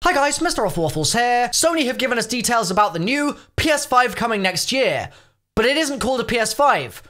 Hi guys, MrRoflWaffles here. Sony have given us details about the new PS5 coming next year, but it isn't called a PS5.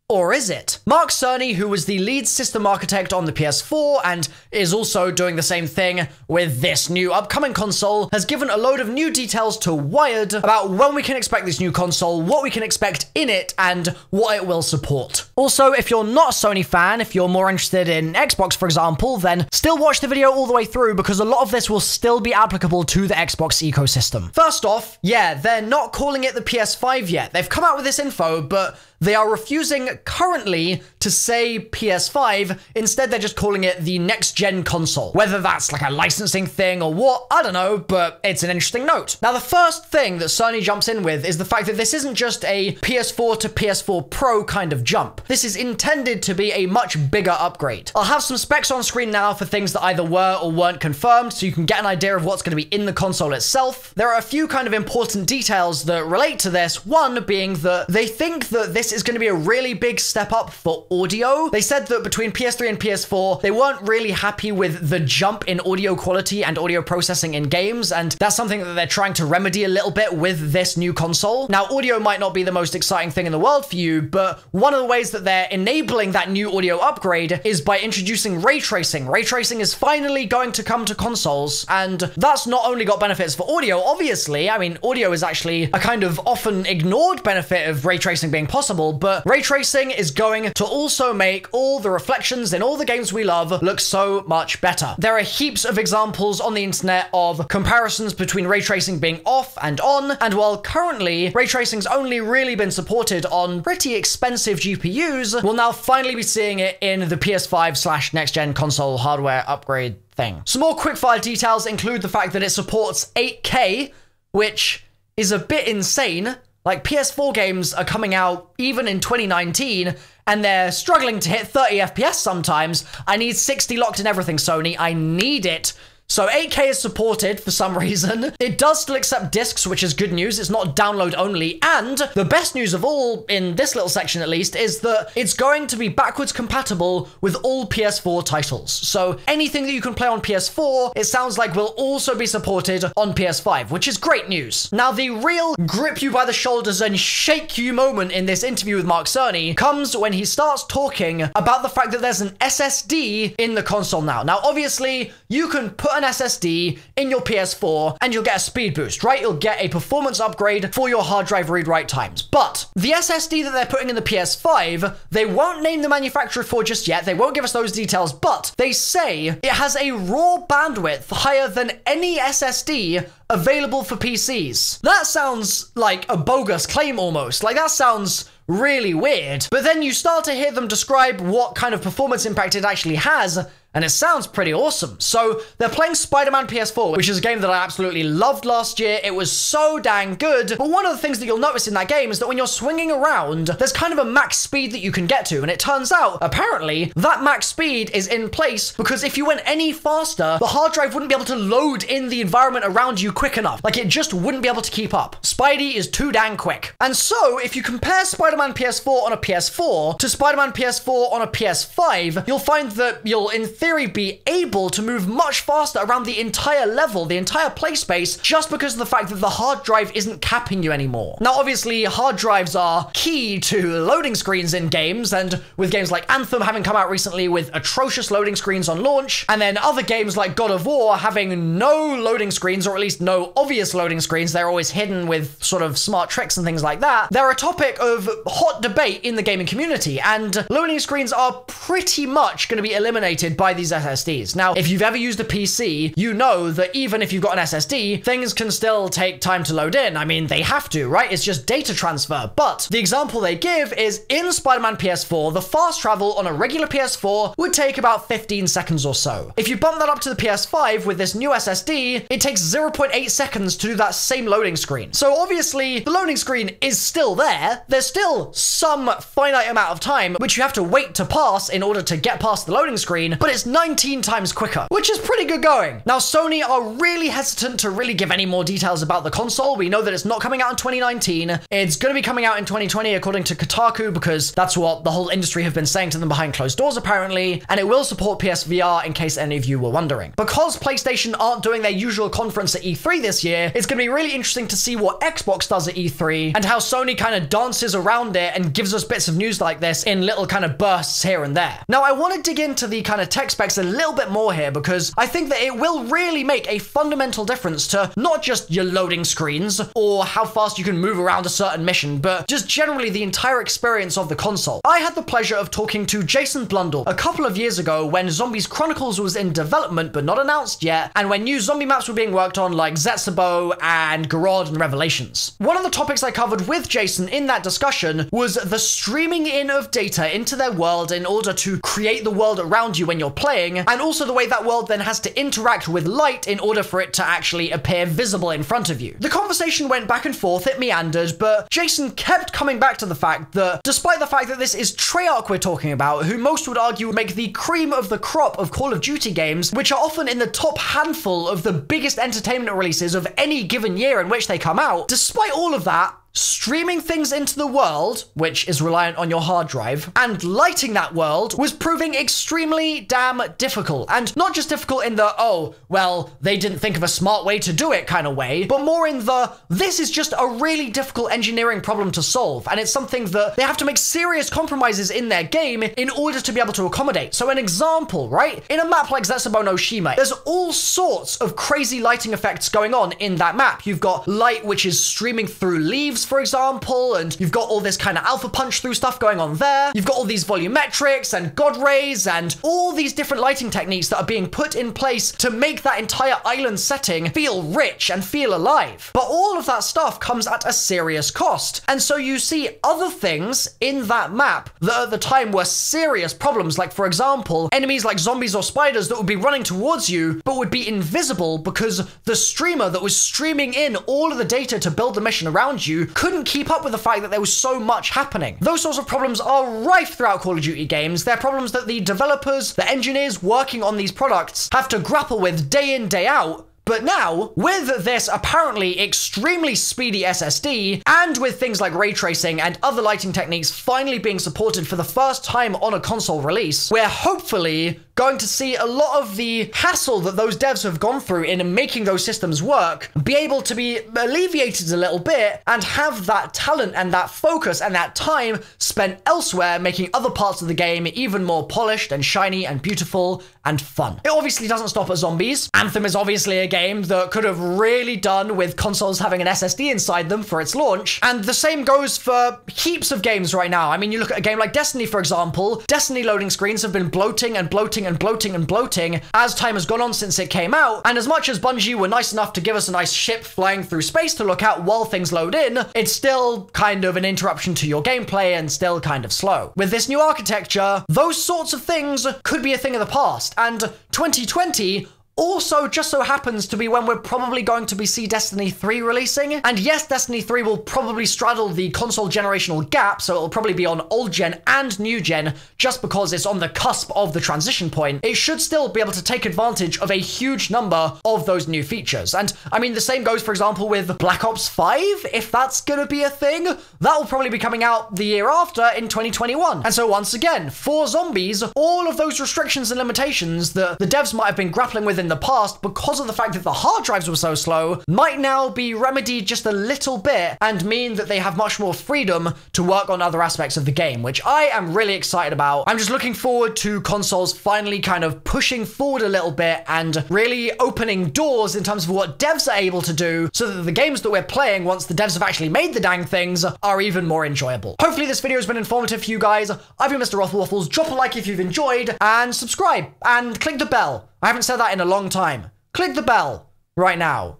Or is it? Mark Cerny, who was the lead system architect on the PS4 and is also doing the same thing with this new upcoming console, has given a load of new details to Wired about when we can expect this new console, what we can expect in it, and what it will support. Also, if you're not a Sony fan, if you're more interested in Xbox, for example, then still watch the video all the way through because a lot of this will still be applicable to the Xbox ecosystem. First off, yeah, they're not calling it the PS5 yet. They've come out with this info, but they are refusing currently to say PS5. Instead, they're just calling it the next-gen console. Whether that's like a licensing thing or what, I don't know, but it's an interesting note. Now, the first thing that Sony jumps in with is the fact that this isn't just a PS4 to PS4 Pro kind of jump. This is intended to be a much bigger upgrade. I'll have some specs on screen now for things that either were or weren't confirmed, so you can get an idea of what's going to be in the console itself. There are a few kind of important details that relate to this, one being that they think that this is going to be a really big step up for audio. They said that between PS3 and PS4, they weren't really happy with the jump in audio quality and audio processing in games, and that's something that they're trying to remedy a little bit with this new console. Now, audio might not be the most exciting thing in the world for you, but one of the ways that they're enabling that new audio upgrade is by introducing ray tracing. Ray tracing is finally going to come to consoles, and that's not only got benefits for audio, obviously. I mean, audio is actually a kind of often ignored benefit of ray tracing being possible, but ray tracing is going to also make all the reflections in all the games we love look so much better. There are heaps of examples on the internet of comparisons between ray tracing being off and on, and while currently ray tracing's only really been supported on pretty expensive GPUs, we'll now finally be seeing it in the PS5 / next-gen console hardware upgrade thing. Some more quickfire details include the fact that it supports 8K, which is a bit insane. Like, PS4 games are coming out even in 2019, and they're struggling to hit 30 FPS sometimes. I need 60 locked in everything, Sony. I need it. So 8K is supported for some reason. It does still accept discs, which is good news. It's not download only. And the best news of all, in this little section at least, is that it's going to be backwards compatible with all PS4 titles. So anything that you can play on PS4, it sounds like will also be supported on PS5, which is great news. Now, the real grip you by the shoulders and shake you moment in this interview with Mark Cerny comes when he starts talking about the fact that there's an SSD in the console now. Now, obviously, you can put an SSD in your PS4 and you'll get a speed boost, right? You'll get a performance upgrade for your hard drive read-write times. But the SSD that they're putting in the PS5, they won't name the manufacturer for just yet. They won't give us those details, but they say it has a raw bandwidth higher than any SSD available for PCs. That sounds like a bogus claim almost. Like, that sounds really weird. But then you start to hear them describe what kind of performance impact it actually has, and it sounds pretty awesome. So they're playing Spider-Man PS4, which is a game that I absolutely loved last year. It was so dang good. But one of the things that you'll notice in that game is that when you're swinging around, there's kind of a max speed that you can get to. And it turns out, apparently, that max speed is in place because if you went any faster, the hard drive wouldn't be able to load in the environment around you quick enough. Like, it just wouldn't be able to keep up. Spidey is too dang quick. And so if you compare Spider-Man PS4 on a PS4 to Spider-Man PS4 on a PS5, you'll find that you'll, in theory, be able to move much faster around the entire level, the entire play space, just because of the fact that the hard drive isn't capping you anymore. Now, obviously, hard drives are key to loading screens in games, and with games like Anthem having come out recently with atrocious loading screens on launch, and then other games like God of War having no loading screens, or at least no obvious loading screens, they're always hidden with sort of smart tricks and things like that, they're a topic of hot debate in the gaming community, and loading screens are pretty much going to be eliminated by these SSDs. Now, if you've ever used a PC, you know that even if you've got an SSD, things can still take time to load in. I mean, they have to, right? It's just data transfer. But the example they give is in Spider-Man PS4, the fast travel on a regular PS4 would take about 15 seconds or so. If you bump that up to the PS5 with this new SSD, it takes 0.8 seconds to do that same loading screen. So obviously, the loading screen is still there. There's still some finite amount of time which you have to wait to pass in order to get past the loading screen, but it's it's 19 times quicker, which is pretty good going. Now, Sony are really hesitant to really give any more details about the console. We know that it's not coming out in 2019. It's going to be coming out in 2020 according to Kotaku, because that's what the whole industry have been saying to them behind closed doors apparently, and it will support PSVR in case any of you were wondering. Because PlayStation aren't doing their usual conference at E3 this year, it's going to be really interesting to see what Xbox does at E3 and how Sony kind of dances around it and gives us bits of news like this in little kind of bursts here and there. Now, I want to dig into the kind of tech specs a little bit more here, because I think that it will really make a fundamental difference to not just your loading screens or how fast you can move around a certain mission, but just generally the entire experience of the console. I had the pleasure of talking to Jason Blundell a couple of years ago when Zombies Chronicles was in development but not announced yet, and when new zombie maps were being worked on like Zetsubou and Garrod and Revelations. One of the topics I covered with Jason in that discussion was the streaming in of data into their world in order to create the world around you when you're playing, and also the way that world then has to interact with light in order for it to actually appear visible in front of you. The conversation went back and forth, it meandered, but Jason kept coming back to the fact that despite the fact that this is Treyarch we're talking about, who most would argue would make the cream of the crop of Call of Duty games, which are often in the top handful of the biggest entertainment releases of any given year in which they come out, despite all of that, streaming things into the world, which is reliant on your hard drive, and lighting that world was proving extremely damn difficult. And not just difficult in the, oh, well, they didn't think of a smart way to do it kind of way, but more in the, this is just a really difficult engineering problem to solve, and it's something that they have to make serious compromises in their game in order to be able to accommodate. So an example, right? In a map like Zetsubou no Shime, there's all sorts of crazy lighting effects going on in that map. You've got light which is streaming through leaves, for example, and you've got all this kind of alpha punch through stuff going on there. You've got all these volumetrics and god rays and all these different lighting techniques that are being put in place to make that entire island setting feel rich and feel alive. But all of that stuff comes at a serious cost. And so you see other things in that map that at the time were serious problems, like for example, enemies like zombies or spiders that would be running towards you but would be invisible because the streamer that was streaming in all of the data to build the mission around you couldn't keep up with the fact that there was so much happening. Those sorts of problems are rife throughout Call of Duty games. They're problems that the developers, the engineers working on these products have to grapple with day in, day out. But now, with this apparently extremely speedy SSD, and with things like ray tracing and other lighting techniques finally being supported for the first time on a console release, we're hopefully going to see a lot of the hassle that those devs have gone through in making those systems work be able to be alleviated a little bit, and have that talent and that focus and that time spent elsewhere making other parts of the game even more polished and shiny and beautiful and fun. It obviously doesn't stop at zombies. Anthem is obviously a game that could have really done with consoles having an SSD inside them for its launch, and the same goes for heaps of games right now. I mean, you look at a game like Destiny, for example. Destiny loading screens have been bloating and bloating and bloating and bloating as time has gone on since it came out, and as much as Bungie were nice enough to give us a nice ship flying through space to look at while things load in, it's still kind of an interruption to your gameplay and still kind of slow. With this new architecture, those sorts of things could be a thing of the past, and 2020 also just so happens to be when we're probably going to see Destiny 3 releasing. And yes, Destiny 3 will probably straddle the console generational gap, so it'll probably be on old gen and new gen, just because it's on the cusp of the transition point. It should still be able to take advantage of a huge number of those new features. And I mean, the same goes, for example, with Black Ops 5, if that's gonna be a thing. That will probably be coming out the year after in 2021. And so once again, for zombies, all of those restrictions and limitations that the devs might have been grappling with in the past because of the fact that the hard drives were so slow might now be remedied just a little bit and mean that they have much more freedom to work on other aspects of the game, which I am really excited about. I'm just looking forward to consoles finally kind of pushing forward a little bit and really opening doors in terms of what devs are able to do, so that the games that we're playing once the devs have actually made the dang things are even more enjoyable. Hopefully this video has been informative for you guys. I've been MrRoflWaffles. Drop a like if you've enjoyed, and subscribe and click the bell. I haven't said that in a long time. Click the bell right now.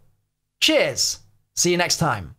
Cheers. See you next time.